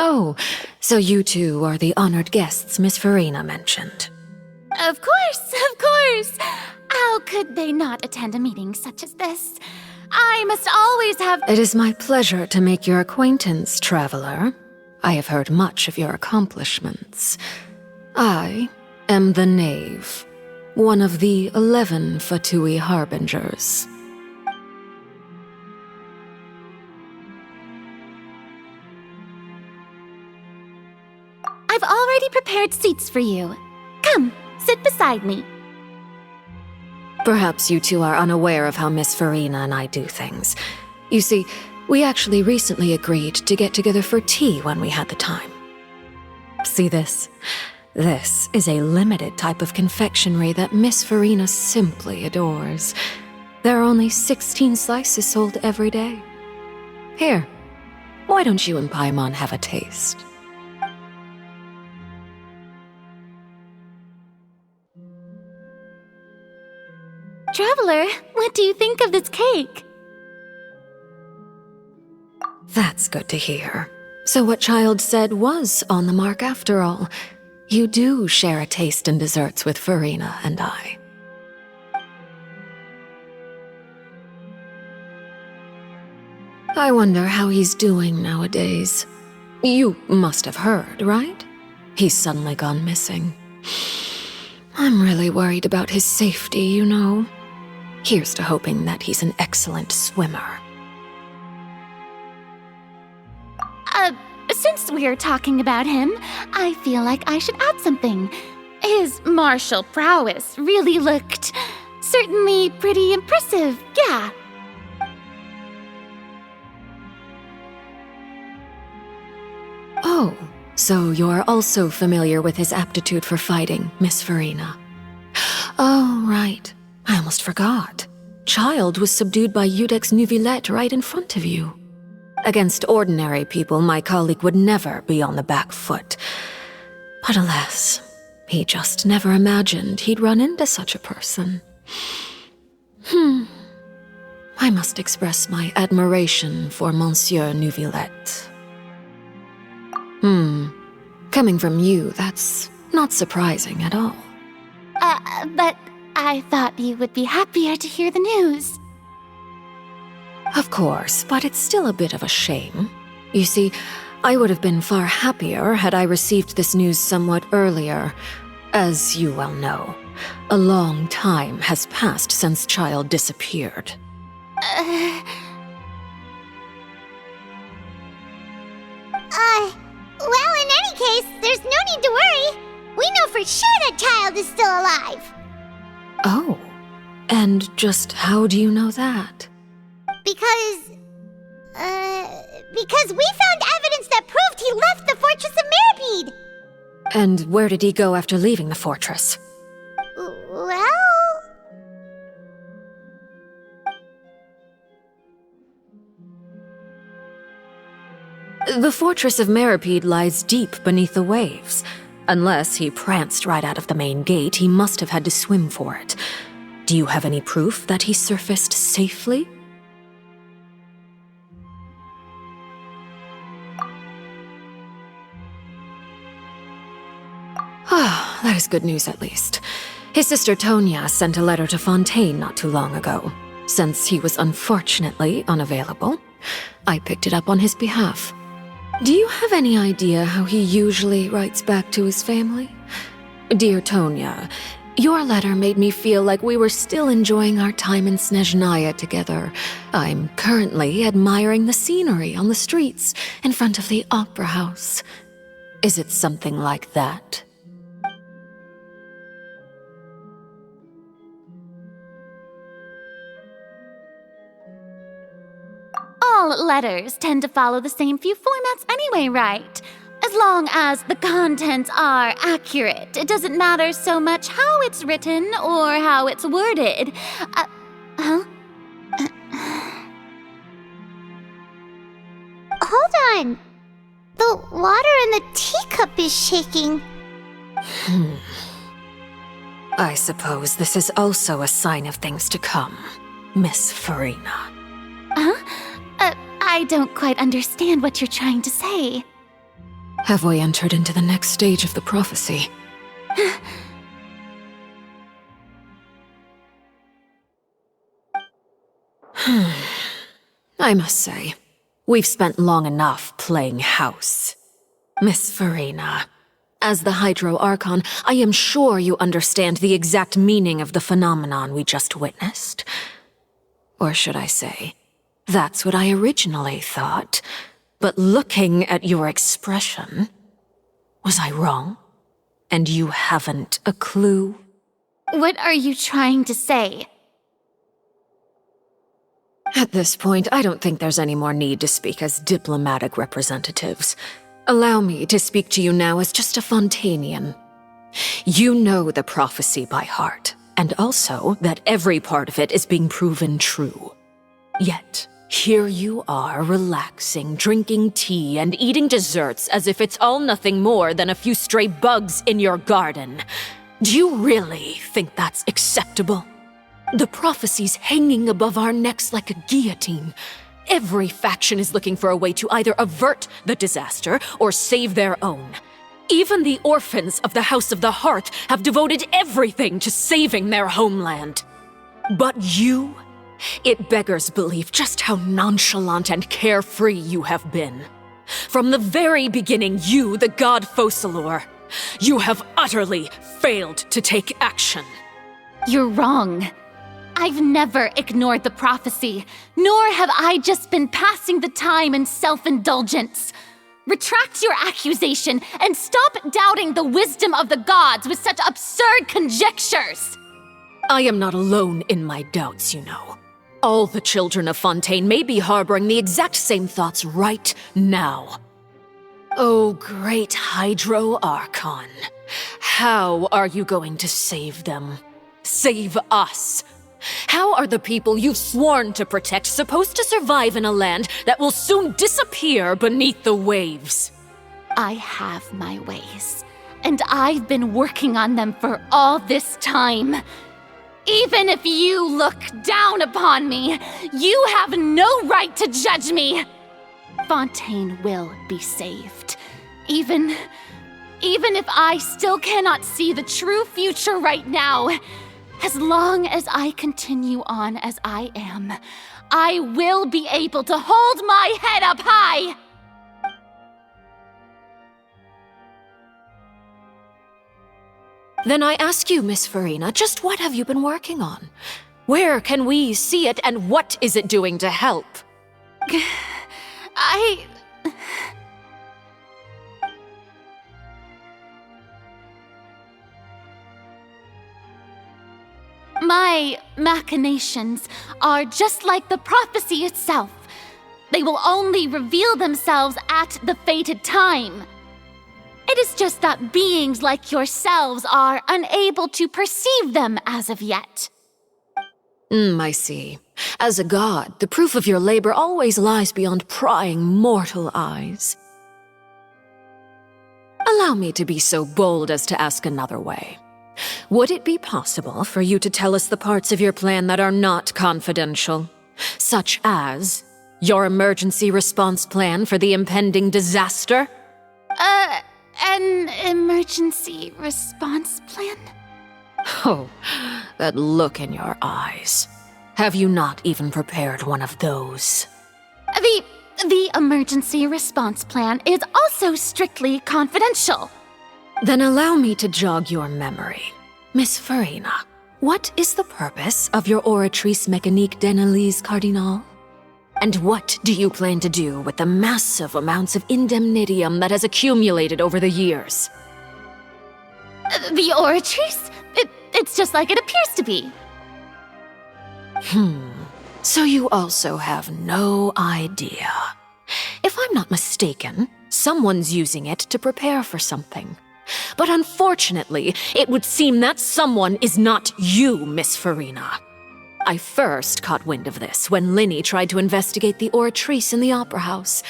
Oh, so you two are the honored guests Miss Farina mentioned. Of course, of course! How could they not attend a meeting such as this? I must always have— It is my pleasure to make your acquaintance, traveler. I have heard much of your accomplishments. I am the Knave, one of the 11 Fatui harbingers. I've already prepared seats for you. Come, sit beside me. Perhaps you two are unaware of how Miss Farina and I do things. You see, we actually recently agreed to get together for tea when we had the time. See this? This is a limited type of confectionery that Miss Farina simply adores. There are only 16 slices sold every day. Here, why don't you and Paimon have a taste? Traveler, what do you think of this cake? That's good to hear. So what Child said was on the mark after all. You do share a taste in desserts with Farina and I. I wonder how he's doing nowadays. You must have heard, right? He's suddenly gone missing. I'm really worried about his safety, you know. Here's to hoping that he's an excellent swimmer. Since we're talking about him, I feel like I should add something. His martial prowess really looked certainly pretty impressive, yeah. Oh, so you're also familiar with his aptitude for fighting, Miss Farina. Oh, right. I almost forgot. Child was subdued by Iudex Neuvillette right in front of you. Against ordinary people, my colleague would never be on the back foot. But alas, he just never imagined he'd run into such a person. I must express my admiration for Monsieur Neuvillette. Coming from you, that's not surprising at all. But I thought you would be happier to hear the news. Of course, but it's still a bit of a shame. You see, I would have been far happier had I received this news somewhat earlier. As you well know, a long time has passed since Child disappeared. Well, in any case, there's no need to worry. We know for sure that Child is still alive. Oh, and just how do you know that? Because we found evidence that proved he left the Fortress of Meripede. And where did he go after leaving the fortress? Well... The Fortress of Meripede lies deep beneath the waves. Unless he pranced right out of the main gate, he must have had to swim for it. Do you have any proof that he surfaced safely? Ah, that is good news at least. His sister Tonya sent a letter to Fontaine not too long ago. Since he was unfortunately unavailable, I picked it up on his behalf. Do you have any idea how he usually writes back to his family? Dear Tonya, your letter made me feel like we were still enjoying our time in Snezhnaya together. I'm currently admiring the scenery on the streets in front of the opera house. Is it something like that? All letters tend to follow the same few formats anyway, right? As long as the contents are accurate, it doesn't matter so much how it's written or how it's worded. Hold on. The water in the teacup is shaking. I suppose this is also a sign of things to come, Miss Farina. I don't quite understand what you're trying to say. Have we entered into the next stage of the prophecy? I must say, we've spent long enough playing house. Miss Farina, as the Hydro Archon, I am sure you understand the exact meaning of the phenomenon we just witnessed. Or should I say, that's what I originally thought. But looking at your expression, was I wrong? And you haven't a clue? What are you trying to say? At this point, I don't think there's any more need to speak as diplomatic representatives. Allow me to speak to you now as just a Fontainian. You know the prophecy by heart, and also that every part of it is being proven true. Yet, here you are, relaxing, drinking tea, and eating desserts as if it's all nothing more than a few stray bugs in your garden. Do you really think that's acceptable? The prophecy's hanging above our necks like a guillotine. Every faction is looking for a way to either avert the disaster or save their own. Even the orphans of the House of the Hearth have devoted everything to saving their homeland. But you? It beggars belief just how nonchalant and carefree you have been. From the very beginning, you, the god Focalor, you have utterly failed to take action. You're wrong. I've never ignored the prophecy, nor have I just been passing the time in self-indulgence. Retract your accusation and stop doubting the wisdom of the gods with such absurd conjectures. I am not alone in my doubts, you know. All the children of Fontaine may be harboring the exact same thoughts right now. Oh, great Hydro Archon. How are you going to save them? Save us? How are the people you've sworn to protect supposed to survive in a land that will soon disappear beneath the waves? I have my ways, and I've been working on them for all this time. Even if you look down upon me, you have no right to judge me. Fontaine will be saved. Even if I still cannot see the true future right now, as long as I continue on as I am, I will be able to hold my head up high. Then I ask you, Miss Farina, just what have you been working on? Where can we see it, and what is it doing to help? My machinations are just like the prophecy itself. They will only reveal themselves at the fated time. It is just that beings like yourselves are unable to perceive them as of yet. I see. As a god, the proof of your labor always lies beyond prying mortal eyes. Allow me to be so bold as to ask another way. Would it be possible for you to tell us the parts of your plan that are not confidential? Such as your emergency response plan for the impending disaster? An emergency response plan? Oh, that look in your eyes. Have you not even prepared one of those? The emergency response plan is also strictly confidential. Then allow me to jog your memory. Miss Farina, what is the purpose of your Oratrice Mécanique d'Analyse Cardinal? And what do you plan to do with the massive amounts of indemnitium that has accumulated over the years? The Oratrice? It's just like it appears to be. So you also have no idea. If I'm not mistaken, someone's using it to prepare for something. But unfortunately, it would seem that someone is not you, Miss Farina. I first caught wind of this when Linny tried to investigate the Oratrice in the Opera House.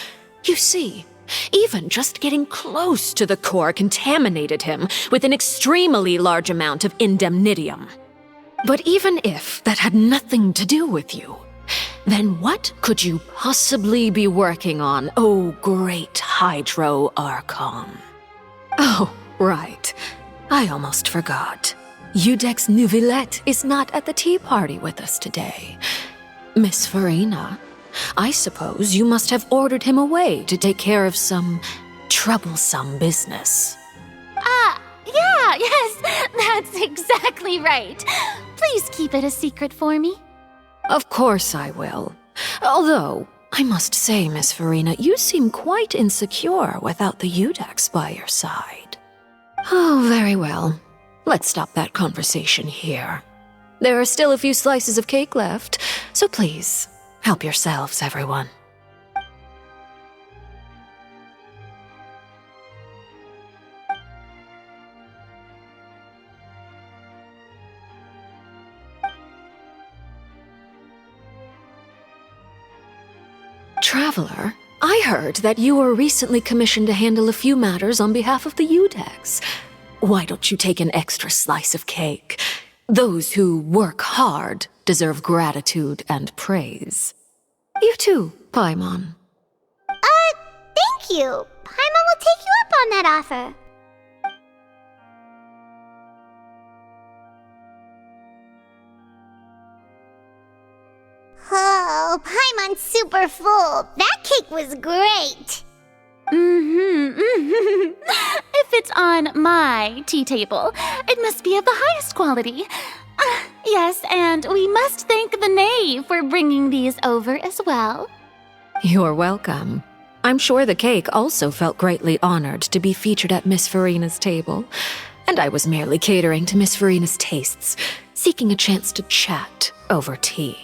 You see, even just getting close to the core contaminated him with an extremely large amount of indemnitium. But even if that had nothing to do with you, Then what could you possibly be working on, oh great Hydro Archon? Oh, right. I almost forgot. Udex Neuvillette is not at the tea party with us today. Miss Farina, I suppose you must have ordered him away to take care of some troublesome business. Yes, that's exactly right. Please keep it a secret for me. Of course I will. Although, I must say, Miss Farina, you seem quite insecure without the Udex by your side. Oh, very well. Let's stop that conversation here. There are still a few slices of cake left, so please, help yourselves, everyone. Traveler, I heard that you were recently commissioned to handle a few matters on behalf of the Udex. Why don't you take an extra slice of cake? Those who work hard deserve gratitude and praise. You too, Paimon. Thank you. Paimon will take you up on that offer. Oh, Paimon's super full. That cake was great. If it's on my tea table, it must be of the highest quality. Yes, and we must thank the Knave for bringing these over as well. You're welcome. I'm sure the cake also felt greatly honored to be featured at Miss Farina's table, and I was merely catering to Miss Farina's tastes, seeking a chance to chat over tea.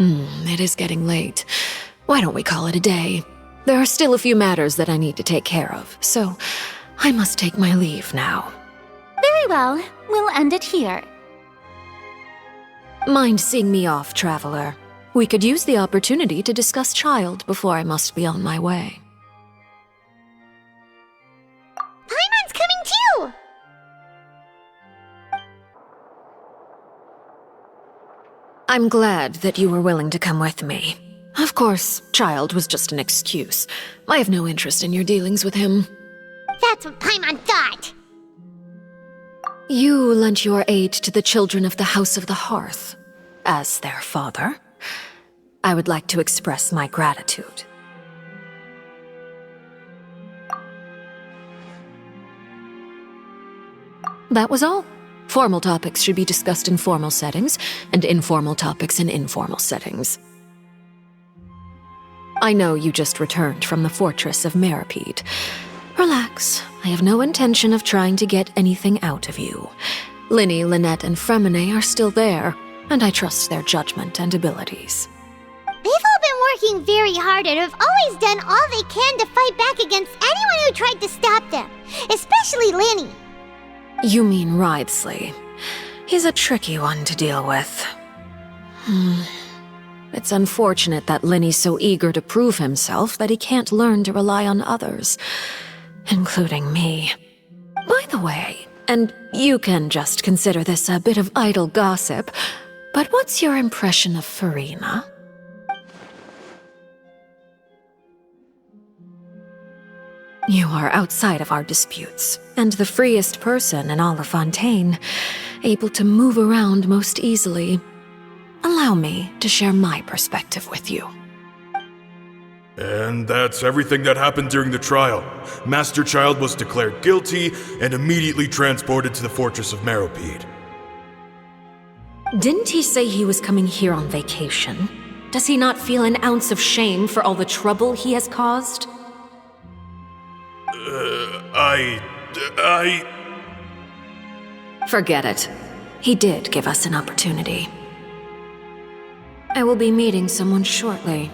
It is getting late. Why don't we call it a day? There are still a few matters that I need to take care of, so I must take my leave now. Very well, we'll end it here. Mind seeing me off, Traveler? We could use the opportunity to discuss Child before I must be on my way. Paimon's coming too! I'm glad that you were willing to come with me. Of course, Child was just an excuse. I have no interest in your dealings with him. That's what Paimon thought. You lent your aid to the children of the House of the Hearth. As their father, I would like to express my gratitude. That was all. Formal topics should be discussed in formal settings, and informal topics in informal settings. I know you just returned from the fortress of Meripede. Relax, I have no intention of trying to get anything out of you. Linny, Lynette, and Fremine are still there, and I trust their judgment and abilities. They've all been working very hard and have always done all they can to fight back against anyone who tried to stop them, especially Linny. You mean Wriothesley. He's a tricky one to deal with. It's unfortunate that Linny's so eager to prove himself that he can't learn to rely on others, including me. By the way, and you can just consider this a bit of idle gossip, but what's your impression of Farina? You are outside of our disputes, and the freest person in all of Fontaine, able to move around most easily. Allow me to share my perspective with you. And that's everything that happened during the trial. Master Child was declared guilty and immediately transported to the Fortress of Meripede. Didn't he say he was coming here on vacation? Does he not feel an ounce of shame for all the trouble he has caused? Forget it. He did give us an opportunity. I will be meeting someone shortly.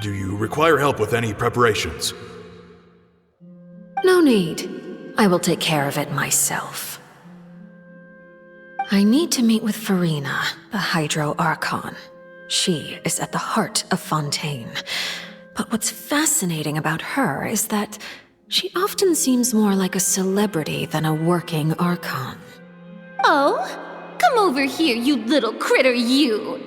Do you require help with any preparations? No need. I will take care of it myself. I need to meet with Farina, the Hydro Archon. She is at the heart of Fontaine. But what's fascinating about her is that she often seems more like a celebrity than a working Archon. Oh, come over here, you little critter, you!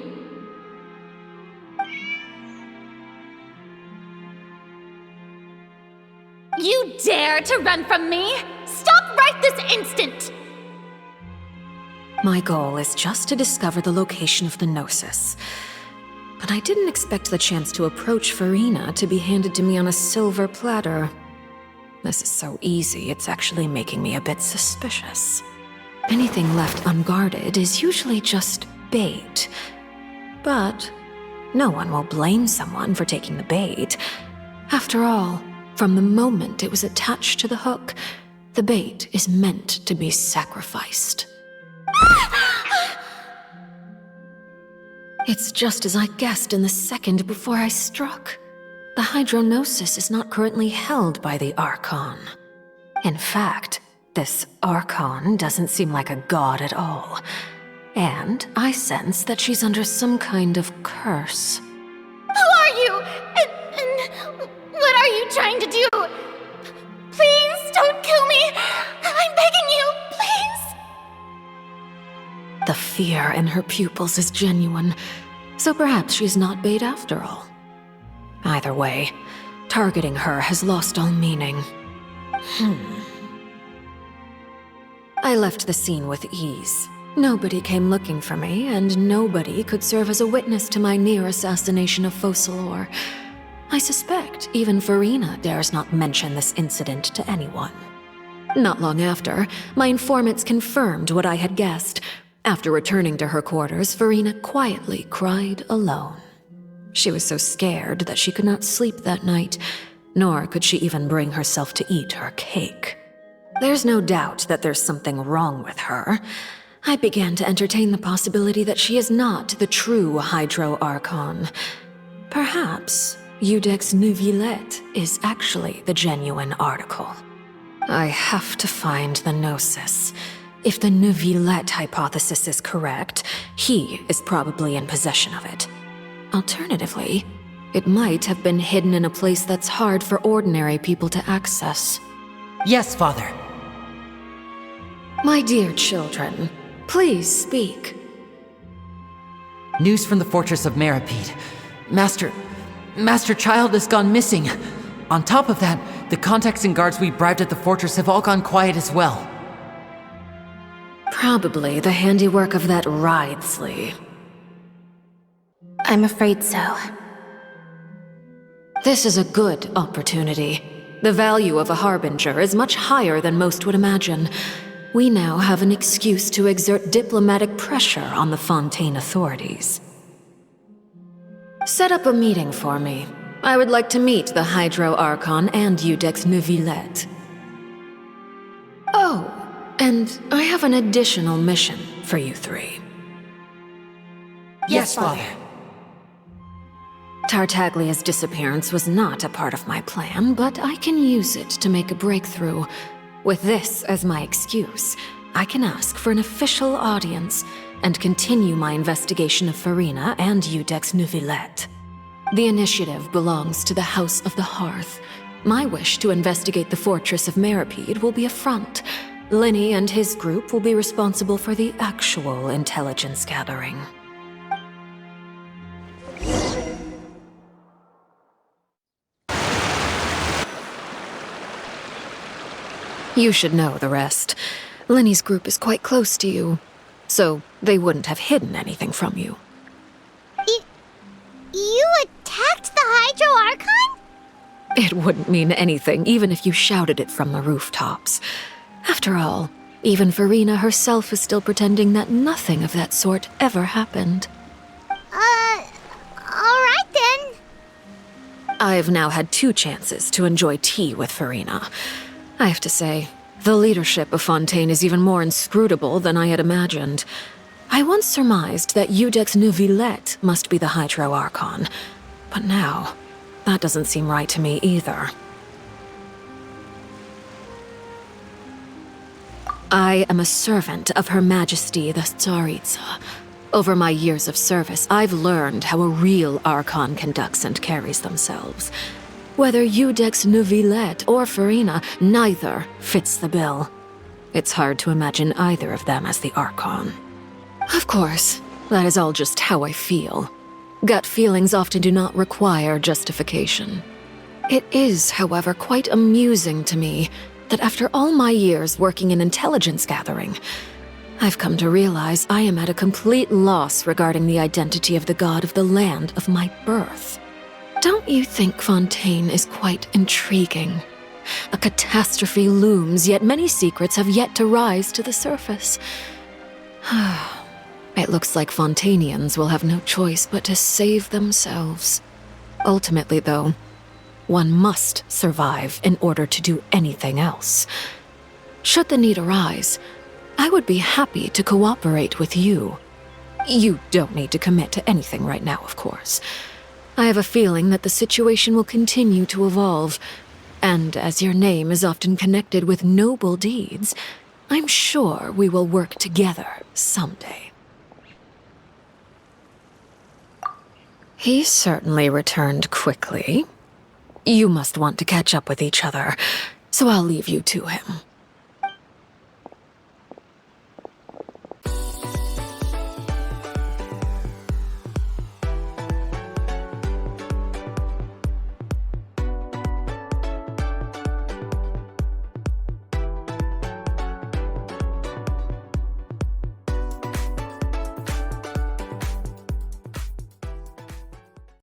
dare to run from me? Stop right this instant! My goal is just to discover the location of the Gnosis. But I didn't expect the chance to approach Farina to be handed to me on a silver platter. This is so easy, it's actually making me a bit suspicious. Anything left unguarded is usually just bait. But no one will blame someone for taking the bait. After all, from the moment it was attached to the hook, the bait is meant to be sacrificed. It's just as I guessed in the second before I struck. The Hydronosis is not currently held by the Archon. In fact, this Archon doesn't seem like a god at all. And I sense that she's under some kind of curse. Who are you? And what are you trying to do? Please don't kill me! I'm begging you, please! The fear in her pupils is genuine, so perhaps she's not bait after all. Either way, targeting her has lost all meaning. I left the scene with ease. Nobody came looking for me, and nobody could serve as a witness to my near assassination of Focalor. I suspect even Farina dares not mention this incident to anyone. Not long after, my informants confirmed what I had guessed. After returning to her quarters, Farina quietly cried alone. She was so scared that she could not sleep that night, nor could she even bring herself to eat her cake. There's no doubt that there's something wrong with her. I began to entertain the possibility that she is not the true Hydro Archon. Perhaps Iudex Neuvillette is actually the genuine article. I have to find the Gnosis. If the Neuvillette hypothesis is correct, he is probably in possession of it. Alternatively, it might have been hidden in a place that's hard for ordinary people to access. Yes, Father. My dear children, please speak. News from the fortress of Meripede. Master Child has gone missing. On top of that, the contacts and guards we bribed at the fortress have all gone quiet as well. Probably the handiwork of that Ridesley. I'm afraid so. This is a good opportunity. The value of a harbinger is much higher than most would imagine. We now have an excuse to exert diplomatic pressure on the Fontaine authorities. Set up a meeting for me. I would like to meet the Hydro Archon and Iudex Neuvillette. Oh, and I have an additional mission for you three. Yes, Father. Tartaglia's disappearance was not a part of my plan, but I can use it to make a breakthrough. With this as my excuse, I can ask for an official audience and continue my investigation of Farina and Iudex Neuvillette. The initiative belongs to the House of the Hearth. My wish to investigate the fortress of Meripede will be a front. Linny and his group will be responsible for the actual intelligence gathering. You should know the rest. Linny's group is quite close to you, so they wouldn't have hidden anything from you. You attacked the Hydro Archon? It wouldn't mean anything, even if you shouted it from the rooftops. After all, even Farina herself is still pretending that nothing of that sort ever happened. Alright then. I've now had 2 chances to enjoy tea with Farina. I have to say, the leadership of Fontaine is even more inscrutable than I had imagined. I once surmised that Iudex Neuvillette must be the Hydro Archon, but now, that doesn't seem right to me either. I am a servant of Her Majesty the Tsaritsa. Over my years of service, I've learned how a real Archon conducts and carries themselves. Whether Iudex Neuvillette or Farina, neither fits the bill. It's hard to imagine either of them as the Archon. Of course, that is all just how I feel. Gut feelings often do not require justification. It is, however, quite amusing to me that after all my years working in intelligence gathering, I've come to realize I am at a complete loss regarding the identity of the god of the land of my birth. Don't you think Fontaine is quite intriguing? A catastrophe looms, yet many secrets have yet to rise to the surface. It looks like Fontainians will have no choice but to save themselves. Ultimately, though, one must survive in order to do anything else. Should the need arise, I would be happy to cooperate with you. You don't need to commit to anything right now, of course. I have a feeling that the situation will continue to evolve, and as your name is often connected with noble deeds, I'm sure we will work together someday. He certainly returned quickly. You must want to catch up with each other, so I'll leave you to him.